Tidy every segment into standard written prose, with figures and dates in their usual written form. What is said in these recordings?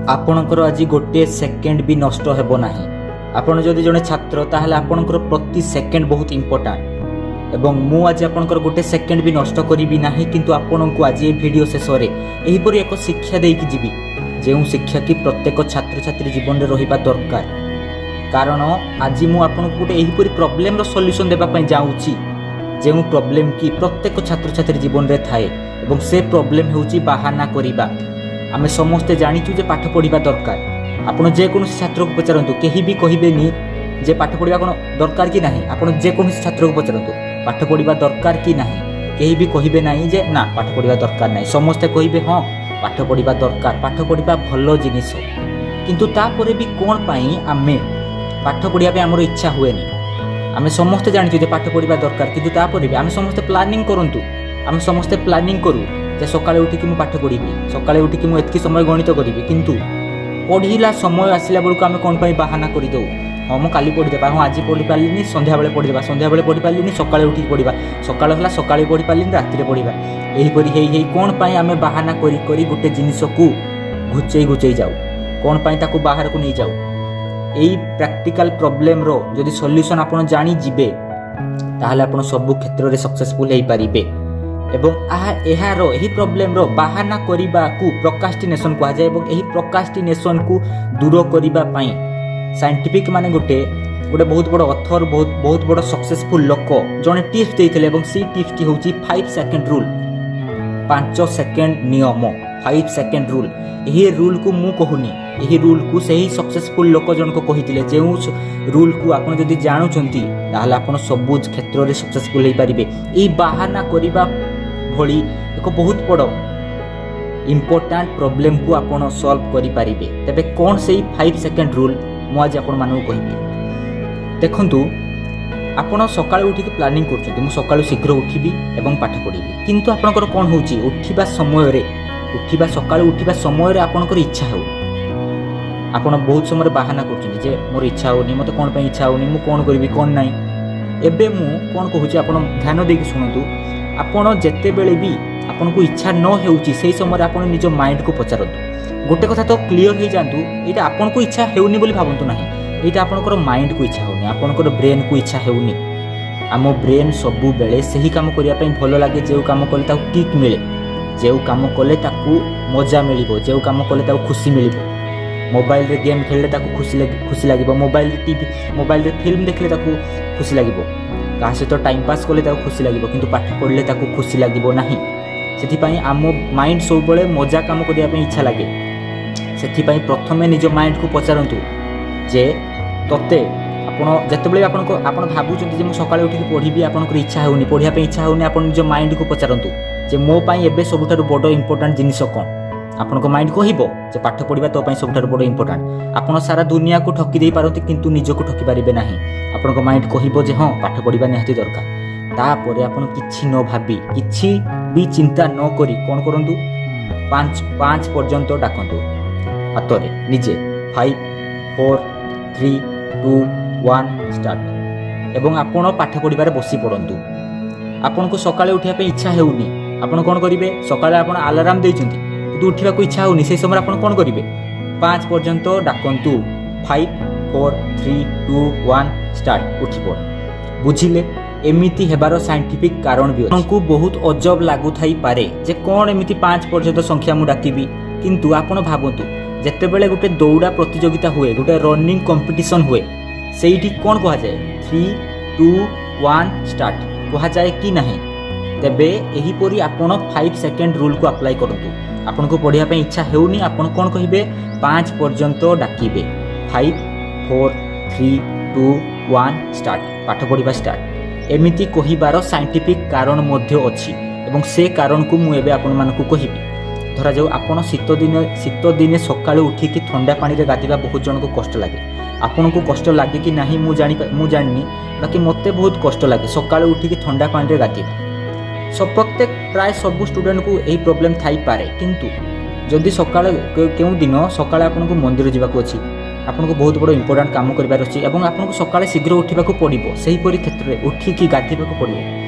आपणकर आज गोटे सेकेंड भी नष्ट हेब नाही। आपण जदि जड़े छात्र ताहले आपणकर प्रति सेकेंड बहुत इंपोर्टेंट एवं मु आज आपणकर गोटे सेकेंड भी नष्ट करी नाही, किंतु आपणको आज ये वीडियो शेष में एहीपरि एक शिक्षा देकी जीवी जो शिक्षा कि प्रत्येक छात्र छात्री जीवन में रहिबा दरकार। कारण आज मु आपणको गोटे एहीपरि प्रॉब्लम रो सॉल्यूशन देबा पई जाउची जो प्रॉब्लम कि प्रत्येक छात्र छात्री जीवन में थाए एवं से प्रॉब्लम होउची बाहाना करिबा। आमे समस्ते जानिचु जे पाठ पढ़ा दरकार। आपण जेकोसी छात्र को पचारतु कहीं भी कहबेनी जे पाठ पढ़ा कौन दरकार कि नहीं। आपण जेकोसी छात्र को पचारतु पाठ पढ़ा दरकार कि नहीं, कहीं भी कहबे नहीं जे ना पाठ पढ़ा दरकार नहीं। समस्ते कहबे हाँ पाठ पढ़ा दरकार, पाठ पढ़ा भल जिनिस, किंतु तापरे भी कौन पाई आमे पाठ पढ़ा पे हमर इच्छा हुएनी। आमे समस्ते जानिचु जे पाठ पढ़ा दरकार, किंतु तापरे भी आमे समस्ते प्लानिंग करंतु। आमे समस्ते प्लानिंग करू जे सकाळे उठिकी मु पाठ पढ़ी, सकाळे उठिकी मु एतकी समय गणित करी, किंतु पढ़िला समय आसला बेलू आम कौन पाई बाहाना करदे। हाँ मुझे काली पढ़ीदेबा, हाँ आज पढ़ी पार्लिनी संध्या बेले पढ़ीदेबा, संध्या बेले पढ़ी पार्लिनी सकाळे उठिकी पढ़ा, सकाळ होला सकाळे पढ़ी पार्लिनी राति पढ़ा। एहीपरि हेई कौन पाई आम बाहाना करी करी गोटे जिनिस को घुचेई घुचेई जाऊ, कौन पाई ताकू बाहर को नहीं जाऊ। एई प्रैक्टिकल प्रॉब्लम रो जदि सॉल्यूशन आपण जानी जिबे ताहले आपण सब क्षेत्र रे सक्सेसफुल हेई परिबे। एवं एहारो एही प्रॉब्लम रो बाहाना करिबा को प्रोकास्टिनेशन कहा जाय। एवं एही प्रोकास्टिनेशन को दूर करिबा पई साइंटिफिक माने गोटे बहुत बड़ ऑथर बहुत बड़ सक्सेसफुल लोक जने टिप्स देइथिले। एवं सी टिप्स टी होची 5 सेकंड रूल, 5 सेकंड नियम, 5 सेकंड रूल। एही रूल को मु कहूनी, एही रूल को सही सक्सेसफुल लोक जन को कहिथिले। जे रूल को आपण जदि जानुचंती ताहले आपण सब क्षेत्र रे सक्सेसफुल हेई परिबे। एही बाहाना करिबा भली एक बहुत बड़ इंपोर्टेंट प्रॉब्लम को आपण सॉल्व करि परिबे। तबे कोन सेही 5 सेकंड रूल मु आज आपण मानू कहिबी। देखंतु आपण सकाळ उठिक प्लानिंग करछथि मु सकाळ शीघ्र उठिबी एवं पाठ पढिबी, किंतु आपनकर कोन होउची उठिबा समय रे सकाळ उठिबा समय रे आपनकर इच्छा हो। आपण बहुत समय बाहाना करछथि जे मोर इच्छा होनी, मते कोन पे इच्छा होनी, मु कोन करबी कोन नाही। एबे मु कोन कहूची आपण ध्यान देकी सुनतु। आपण जेते बेले भी आपन को इच्छा न हेउची सेही समय आपण निज माइंड को पचारतु। गोटे कथा तो क्लियर हे जानतु, एटा आपन को इच्छा हेउनी बोली भाबंतु नाही, एटा आपनकर माइंड को इच्छा होनी, आपनकर ब्रेन को इच्छा हेउनी। आमो ब्रेन सबु बेले सही काम करिया पई भलो लागे। जेउ काम कले ताकू किक मिले, जेउ काम कले ताकू मजा मिलिबो, जेउ काम कले ताकू खुशी मिलिबो। मोबाइल रे गेम खेलले ताकू खुशी लागिबो, मोबाइल रे फिल्म देखले ताकू खुशी लागिबो, कहा सहित टाइम पास कले ताकू खुशी लागिबो, किंतु पाठ पढ़ले ताकू खुशी लागिबो नाही। सेथिपई आम माइंड सब बेले मजा काम करिया पई इच्छा लागे। सेथिपई प्रथमे निज माइंड को पचारंतु जे तते आपण जतेबेले आपण भाबुचंती जे मु सकाळे उठिक पढ़िबी, आपनकर इच्छा हेउनी, पढ़िया पई इच्छा हेउनी, आपण निज माइंड को पचारंतु जे मो पई एबे सबुठारु बड़ इंपोर्टेंट जिनिस कोन। आपनको माइंड कहबो जे पाठ पढ़िबा तो पई सबुठारु बड़ इंपोर्टेंट। आपण सारा दुनिया को ठकी देई पारती, किंतु निज को ठकी पारिबे नाही। आपनको माइंड कहबो जे हां पाठ पढ़िबा निहाती दरकार। तापरे आपण किछि न भाबी, किछि भी चिंता न करी कोन करंतु 5 पर्यंत डाकंतु हातरे निजे। 5 4 3 2 1 स्टार्ट। एवं आपण पाठ पढ़िबारे बसी पड़ंतु। आपनको सकाळे उठिया पे इच्छा हेउनी, आपण कोन करिवे? सकाळे आपण अलार्म देइचंती किंतु उठिबा को इच्छा होनी, से समय आपण कोन करिवे? 5 पर्यंत डाकंतु। 5 4 3 2 1 स्टार्ट। उठी पड़। बुझिले? एमिति हेबार साइंटिफिक कारण भी अछि। बहुत अजब लागु थाई पारे जे कोन एमिति 5 पर्यंत संख्या मु डाकिबी, किंतु आपण भाबंतु जेते बेले गुटे दौड़ा प्रतियोगिता हुए, गुटे रनिंग कंपटीशन हुए, सेठी कोन कहा जाय? 3 2 1 स्टार्ट कहा जाय कि नहीं? तेबे एही परी आपण 5 सेकंड रूल को अप्लाई करंतु। आपन को पढ़िया पे इच्छा हेउनी, आपन कोन कहिबे? 5 पर्यंत डाकिबे। 5 4 3 2 1 स्टार्ट। पाठ पढ़िबा स्टार्ट। एमिति कहिबार साइंटिफिक कारण मध्य अछि एवं से कारण को मु एबे आपन मानकु कहिबी। धरा जाऊ आपण शीत दिने सकाळे उठी कि ठंडा पानी रे गाधिबा बहुत जन को कष्ट लागे। आपन को कष्ट लागे कि नाही मु जानिनी, बाकी मते बहुत कष्ट लागे सकाळे उठी कि ठंडा पानी रे गाधिबा। सब प्रत्येक प्राय सब स्टूडेंट को यही प्रॉब्लम थाई पारे, किंतु जदि सकाळे केउ दिन सकाळे आपन को मंदिर जिबाको अछि, आपन को बहुत बड़ इंपोर्टेंट काम करिबार अछि एवं आपन को सकाळे शीघ्र उठिबाको पड़िबो, सेही परि क्षेत्र रे उठी कि गाधिबाको पड़िबो,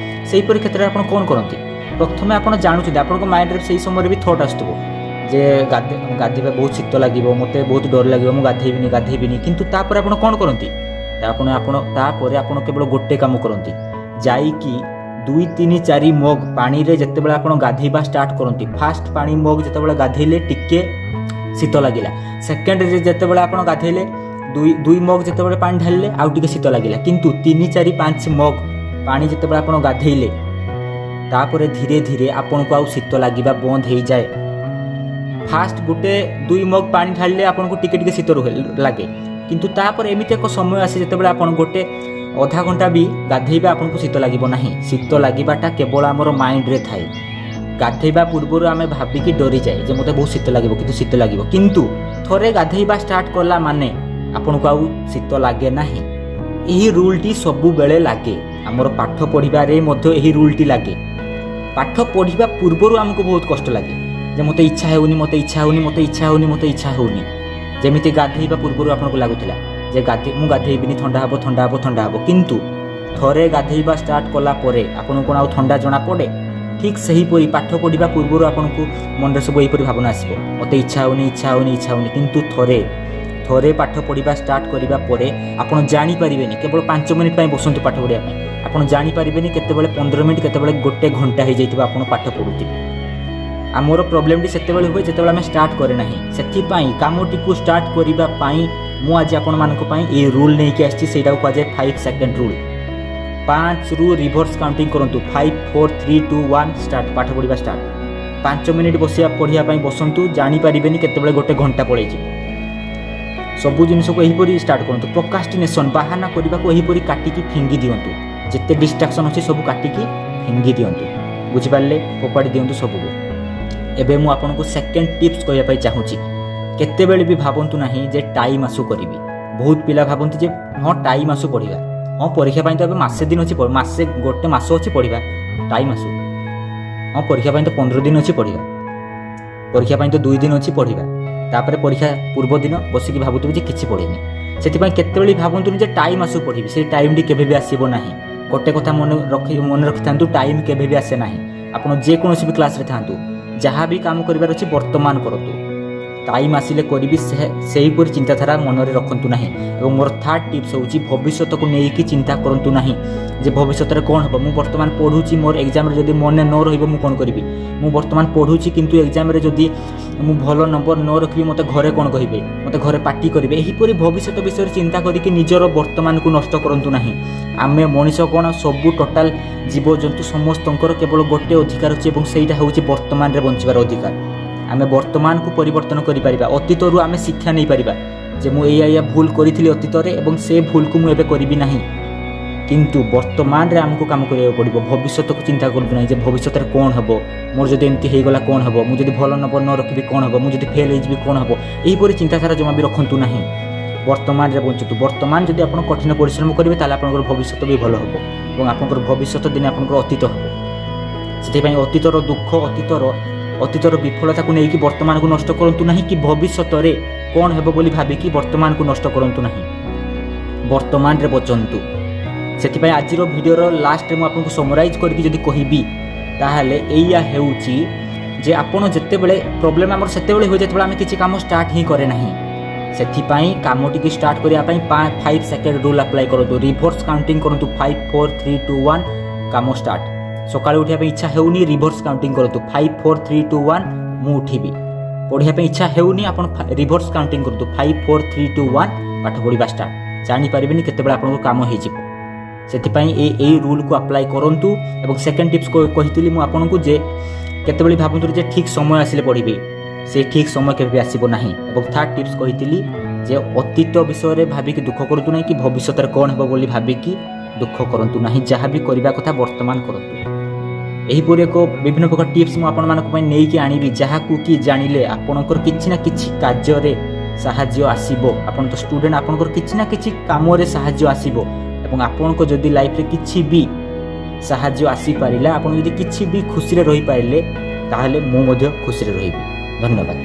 सेही परि क्षेत्र रे आपन कोन करंती? प्रथमे आपन जानुछथि आपन को माइंड रे सेही समय रे भी थॉट आस्तबो ଯେ ଗାଧୋଇବା ବହୁତ ଶୀତ ଲାଗିବ, ମୋତେ ବହୁତ ଡର ଲାଗିବ, ମୁଁ ଗାଧେଇବିନି। କିନ୍ତୁ ତାପରେ ଆପଣ କ'ଣ କରନ୍ତି? ତାପରେ ଆପଣ କେବଳ ଗୋଟେ କାମ କରନ୍ତି, ଯାଇକି 2, 3, 4 ମଗ୍ ପାଣିରେ ଯେତେବେଳେ ଆପଣ ଗାଧୋଇବା ଷ୍ଟାର୍ଟ କରନ୍ତି, ଫାଷ୍ଟ ପାଣି ମଗ୍ ଯେତେବେଳେ ଗାଧୋଇଲେ ଟିକେ ଶୀତ ଲାଗିଲା, ସେକେଣ୍ଡରେ ଯେତେବେଳେ ଆପଣ ଗାଧୋଇଲେ 2 ମଗ୍ ଯେତେବେଳେ ପାଣି ଢାଳିଲେ ଆଉ ଟିକେ ଶୀତ ଲାଗିଲା, କିନ୍ତୁ 3, 4, 5 ମଗ୍ ପାଣି ଯେତେବେଳେ ଆପଣ ଗାଧୋଇଲେ ତାପରେ ଧୀରେ ଧୀରେ ଆପଣଙ୍କୁ ଆଉ ଶୀତ ଲାଗିବା ବନ୍ଦ ହେଇଯାଏ। ଫାଷ୍ଟ 2 ମଗ୍ ପାଣି ଢାଳିଲେ ଆପଣଙ୍କୁ ଟିକେ ଟିକେ ଶୀତ ଲାଗେ, କିନ୍ତୁ ତାପରେ ଏମିତି ଏକ ସମୟ ଆସେ ଯେତେବେଳେ ଆପଣ ଗୋଟେ ଅଧା ଘଣ୍ଟା ବି ଗାଧୋଇବା ଆପଣଙ୍କୁ ଶୀତ ଲାଗିବ ନାହିଁ। ଶୀତ ଲାଗିବାଟା କେବଳ ଆମର ମାଇଣ୍ଡରେ ଥାଏ। ଗାଧୋଇବା ପୂର୍ବରୁ ଆମେ ଭାବିକି ଡରିଯାଏ ଯେ ମୋତେ ବହୁତ ଶୀତ ଲାଗିବ, କିନ୍ତୁ ଥରେ ଗାଧୋଇବା ଷ୍ଟାର୍ଟ କଲା ମାନେ ଆପଣଙ୍କୁ ଆଉ ଶୀତ ଲାଗେ ନାହିଁ। ଏହି ରୁଲ୍ଟି ସବୁବେଳେ ଲାଗେ। ଆମର ପାଠ ପଢ଼ିବାରେ ମଧ୍ୟ ଏହି ରୁଲ୍ଟି ଲାଗେ। ପାଠ ପଢ଼ିବା ପୂର୍ବରୁ ଆମକୁ ବହୁତ କଷ୍ଟ ଲାଗେ ଯେ ମୋତେ ଇଚ୍ଛା ହେଉନି। ଯେମିତି ଗାଧୋଇବା ପୂର୍ବରୁ ଆପଣଙ୍କୁ ଲାଗୁଥିଲା ଯେ ମୁଁ ଗାଧୋଇବିନି, ଥଣ୍ଡା ହେବ, କିନ୍ତୁ ଥରେ ଗାଧୋଇବା ଷ୍ଟାର୍ଟ କଲା ପରେ ଆପଣଙ୍କୁ କ'ଣ ଆଉ ଥଣ୍ଡା ଜଣାପଡ଼େ? ଠିକ୍ ସେହିପରି ପାଠ ପଢ଼ିବା ପୂର୍ବରୁ ଆପଣଙ୍କୁ ମନରେ ସବୁ ଏହିପରି ଭାବନା ଆସିବ, ମୋତେ ଇଚ୍ଛା ହେଉନି, କିନ୍ତୁ ଥରେ ପାଠ ପଢ଼ିବା ଷ୍ଟାର୍ଟ କରିବା ପରେ ଆପଣ ଜାଣିପାରିବେନି। କେବଳ 5 ମିନିଟ୍ ପାଇଁ ବସନ୍ତୁ ପାଠ ପଢ଼ିବା ପାଇଁ, ଆପଣ ଜାଣିପାରିବେନି କେତେବେଳେ 15 ମିନିଟ୍, କେତେବେଳେ 1 ଘଣ୍ଟା ହେଇଯାଇଥିବ ଆପଣ ପାଠ ପଢ଼ୁଥିବେ। ଆମର ପ୍ରୋବ୍ଲେମଟି ସେତେବେଳେ ହୁଏ ଯେତେବେଳେ ଆମେ ଷ୍ଟାର୍ଟ କରେ ନାହିଁ। ସେଥିପାଇଁ କାମଟିକୁ ଷ୍ଟାର୍ଟ କରିବା ପାଇଁ ମୁଁ ଆଜି ଆପଣମାନଙ୍କ ପାଇଁ ଏହି ରୁଲ୍ ନେଇକି ଆସିଛି। ସେଇଟାକୁ କୁହାଯାଏ 5 ସେକେଣ୍ଡ ରୁଲ୍। 5ରୁ ରିଭର୍ସ କାଉଣ୍ଟିଂ କରନ୍ତୁ। 5, 4, 3, 2, 1 ଷ୍ଟାର୍ଟ। ପାଠ ପଢ଼ିବା ଷ୍ଟାର୍ଟ। 5 ମିନିଟ୍ ପଢ଼ିବା ପାଇଁ ବସନ୍ତୁ, ଜାଣିପାରିବେନି କେତେବେଳେ 1 ଘଣ୍ଟା ପଳେଇଯିବ। ସବୁ ଜିନିଷକୁ ଏହିପରି ଷ୍ଟାର୍ଟ କରନ୍ତୁ। ପ୍ରୋକ୍ରାଷ୍ଟିନେସନ୍, ବାହାନା କରିବାକୁ ଏହିପରି କାଟିକି ଫିଙ୍ଗି ଦିଅନ୍ତୁ। ଯେତେ ଡିଷ୍ଟ୍ରାକ୍ସନ୍ ଅଛି ସବୁ କାଟିକି ଫିଙ୍ଗି ଦିଅନ୍ତୁ। ବୁଝିପାରିଲେ? ଫୋପାଡ଼ି ଦିଅନ୍ତୁ ସବୁକୁ। ଏବେ ମୁଁ ଆପଣଙ୍କୁ ସେକେଣ୍ଡ ଟିପ୍ସ କହିବା ପାଇଁ ଚାହୁଁଛି। କେତେବେଳେ ବି ଭାବନ୍ତୁ ନାହିଁ ଯେ ଟାଇମ୍ ଆସୁ କରିବି। ବହୁତ ପିଲା ଭାବନ୍ତି ଯେ ହଁ ଟାଇମ୍ ଆସୁ ପଢ଼ିବା, ହଁ ପରୀକ୍ଷା ପାଇଁ ତ ଏବେ ଗୋଟେ ମାସ ଅଛି ପଢ଼ିବା, ଟାଇମ୍ ଆସୁ। ହଁ ପରୀକ୍ଷା ପାଇଁ ତ 15 ଦିନ ଅଛି ପଢ଼ିବା, ପରୀକ୍ଷା ପାଇଁ ତ 2 ଦିନ ଅଛି ପଢ଼ିବା। ତାପରେ ପରୀକ୍ଷା ପୂର୍ବ ଦିନ ବସିକି ଭାବୁଥିବେ ଯେ କିଛି ପଢ଼ିନି। ସେଥିପାଇଁ କେତେବେଳେ ଭାବନ୍ତୁନି ଯେ ଟାଇମ୍ ଆସୁ ପଢ଼ିବି। ସେଇ ଟାଇମ୍ଟି କେବେ ବି ଆସିବ ନାହିଁ। ଗୋଟେ କଥା ମନେ ରଖିଥାନ୍ତୁ, ଟାଇମ୍ କେବେ ବି ଆସେ ନାହିଁ। ଆପଣ ଯେକୌଣସି ବି କ୍ଲାସ୍ରେ ଥାଆନ୍ତୁ, ଯାହା ବି କାମ କରିବାର ଅଛି ବର୍ତ୍ତମାନ କରନ୍ତୁ। ଟାଇମ୍ ଆସିଲେ କରିବି ସେହିପରି ଚିନ୍ତାଧାରା ମନରେ ରଖନ୍ତୁ ନାହିଁ। ଏବଂ ମୋର ଥାର୍ଡ଼ ଟିପ୍ସ ହେଉଛି ଭବିଷ୍ୟତକୁ ନେଇକି ଚିନ୍ତା କରନ୍ତୁ ନାହିଁ ଯେ ଭବିଷ୍ୟତରେ କ'ଣ ହେବ। ମୁଁ ବର୍ତ୍ତମାନ ପଢ଼ୁଛି, ମୋର ଏକ୍ଜାମ୍ରେ ଯଦି ମନେ ନ ରହିବ ମୁଁ କ'ଣ କରିବି? ମୁଁ ବର୍ତ୍ତମାନ ପଢ଼ୁଛି କିନ୍ତୁ ଏକ୍ଜାମ୍ରେ ଯଦି ମୁଁ ଭଲ ନମ୍ବର ନ ରଖିବି ମୋତେ ଘରେ କ'ଣ କହିବେ? ମୋତେ ଘରେ ପାଟି କରିବେ। ଏହିପରି ଭବିଷ୍ୟତ ବିଷୟରେ ଚିନ୍ତା କରିକି ନିଜର ବର୍ତ୍ତମାନକୁ ନଷ୍ଟ କରନ୍ତୁ ନାହିଁ। ଆମେ ମଣିଷ କ'ଣ, ସବୁ ଟୋଟାଲ ଜୀବଜନ୍ତୁ ସମସ୍ତଙ୍କର କେବଳ ଗୋଟେ ଅଧିକାର ଅଛି ଏବଂ ସେଇଟା ହେଉଛି ବର୍ତ୍ତମାନରେ ବଞ୍ଚିବାର ଅଧିକାର। ଆମେ ବର୍ତ୍ତମାନକୁ ପରିବର୍ତ୍ତନ କରିପାରିବା। ଅତୀତରୁ ଆମେ ଶିକ୍ଷା ନେଇପାରିବା ଯେ ମୁଁ ଏଇଆ ଭୁଲ କରିଥିଲି ଅତୀତରେ ଏବଂ ସେ ଭୁଲକୁ ମୁଁ ଏବେ କରିବି ନାହିଁ। କିନ୍ତୁ ବର୍ତ୍ତମାନରେ ଆମକୁ କାମ କରିବାକୁ ପଡ଼ିବ। ଭବିଷ୍ୟତକୁ ଚିନ୍ତା କରନ୍ତୁ ନାହିଁ ଯେ ଭବିଷ୍ୟତରେ କ'ଣ ହେବ, ମୋର ଯଦି ଏମିତି ହେଇଗଲା କ'ଣ ହେବ, ମୁଁ ଯଦି ଭଲ ନମ୍ବର ନ ରଖିବି କ'ଣ ହେବ, ମୁଁ ଯଦି ଫେଲ୍ ହେଇଯିବି କ'ଣ ହେବ। ଏହିପରି ଚିନ୍ତାଧାରା ଜମା ବି ରଖନ୍ତୁ ନାହିଁ। ବର୍ତ୍ତମାନରେ ବଞ୍ଚନ୍ତୁ। ବର୍ତ୍ତମାନ ଯଦି ଆପଣ କଠିନ ପରିଶ୍ରମ କରିବେ ତାହେଲେ ଆପଣଙ୍କର ଭବିଷ୍ୟତ ବି ଭଲ ହେବ ଏବଂ ଆପଣଙ୍କର ଭବିଷ୍ୟତ ଦିନେ ଆପଣଙ୍କର ଅତୀତ ହେବ। ସେଥିପାଇଁ ଅତୀତର ଦୁଃଖ, ଅତୀତର ବିଫଳତାକୁ ନେଇକି ବର୍ତ୍ତମାନକୁ ନଷ୍ଟ କରନ୍ତୁ ନାହିଁ, କି ଭବିଷ୍ୟତରେ କ'ଣ ହେବ ବୋଲି ଭାବିକି ବର୍ତ୍ତମାନକୁ ନଷ୍ଟ କରନ୍ତୁ ନାହିଁ। ବର୍ତ୍ତମାନରେ ବଞ୍ଚନ୍ତୁ। ସେଥିପାଇଁ ଆଜିର ଭିଡ଼ିଓର ଲାଷ୍ଟରେ ମୁଁ ଆପଣଙ୍କୁ ସମରାଇଜ୍ କରିକି ଯଦି କହିବି ତାହେଲେ ଏଇଆ ହେଉଛି ଯେ ଆପଣ ଯେତେବେଳେ ପ୍ରୋବ୍ଲେମ୍ ଆମର ସେତେବେଳେ ହୁଏ ଯେତେବେଳେ ଆମେ କିଛି କାମ ଷ୍ଟାର୍ଟ ହିଁ କରେ ନାହିଁ। ସେଥିପାଇଁ କାମଟିକୁ ଷ୍ଟାର୍ଟ କରିବା ପାଇଁ 5 ସେକେଣ୍ଡ ରୁଲ୍ ଆପ୍ଲାଏ କରନ୍ତୁ। ରିଭର୍ସ କାଉଣ୍ଟିଂ କରନ୍ତୁ। 5, 4, 3, 2, 1 କାମ ଷ୍ଟାର୍ଟ। ସକାଳୁ ଉଠିବା ପାଇଁ ଇଚ୍ଛା ହେଉନି, ରିଭର୍ସ କାଉଣ୍ଟିଂ କରନ୍ତୁ। 5, 4, 3, 2, 1 ମୁଁ ଉଠିବି। ପଢ଼ିବା ପାଇଁ ଇଚ୍ଛା ହେଉନି, ଆପଣ ରିଭର୍ସ କାଉଣ୍ଟିଂ କରନ୍ତୁ। 5, 4, 3, 2, 1 ପାଠ ପଢ଼ିବା ଷ୍ଟାର୍ଟ। ଜାଣିପାରିବେନି କେତେବେଳେ ଆପଣଙ୍କ କାମ ହେଇଯିବ। ସେଥିପାଇଁ ଏଇ ରୁଲ୍କୁ ଆପ୍ଲାଏ କରନ୍ତୁ। ଏବଂ ସେକେଣ୍ଡ ଟିପ୍ସ କହିଥିଲି ମୁଁ ଆପଣଙ୍କୁ ଯେ କେତେବେଳେ ଭାବନ୍ତୁ ଯେ ଠିକ୍ ସମୟ ଆସିଲେ ପଢ଼ିବେ, ସେ ଠିକ୍ ସମୟ କେବେ ବି ଆସିବ ନାହିଁ। ଏବଂ ଥାର୍ଡ଼ ଟିପ୍ସ କହିଥିଲି ଯେ ଅତୀତ ବିଷୟରେ ଭାବିକି ଦୁଃଖ କରନ୍ତୁ ନାହିଁ, କି ଭବିଷ୍ୟତରେ କ'ଣ ହେବ ବୋଲି ଭାବିକି ଦୁଃଖ କରନ୍ତୁ ନାହିଁ। ଯାହା ବି କରିବା କଥା ବର୍ତ୍ତମାନ କରନ୍ତୁ। ଏହିପରି ଏକ ବିଭିନ୍ନ ପ୍ରକାର ଟିପ୍ସ ମୁଁ ଆପଣମାନଙ୍କ ପାଇଁ ନେଇକି ଆଣିବି, ଯାହାକୁ କି ଜାଣିଲେ ଆପଣଙ୍କର କିଛି ନା କିଛି କାର୍ଯ୍ୟରେ ସାହାଯ୍ୟ ଆସିବ। ଆପଣ ତ ଷ୍ଟୁଡେଣ୍ଟ, ଆପଣଙ୍କର କିଛି ନା କିଛି କାମରେ ସାହାଯ୍ୟ ଆସିବ। ଏବଂ ଆପଣଙ୍କ ଯଦି ଲାଇଫରେ କିଛି ବି ସାହାଯ୍ୟ ଆସିପାରିଲା, ଆପଣ ଯଦି କିଛି ବି ଖୁସିରେ ରହିପାରିଲେ ତାହେଲେ ମୁଁ ମଧ୍ୟ ଖୁସିରେ ରହିବି। ଧନ୍ୟବାଦ।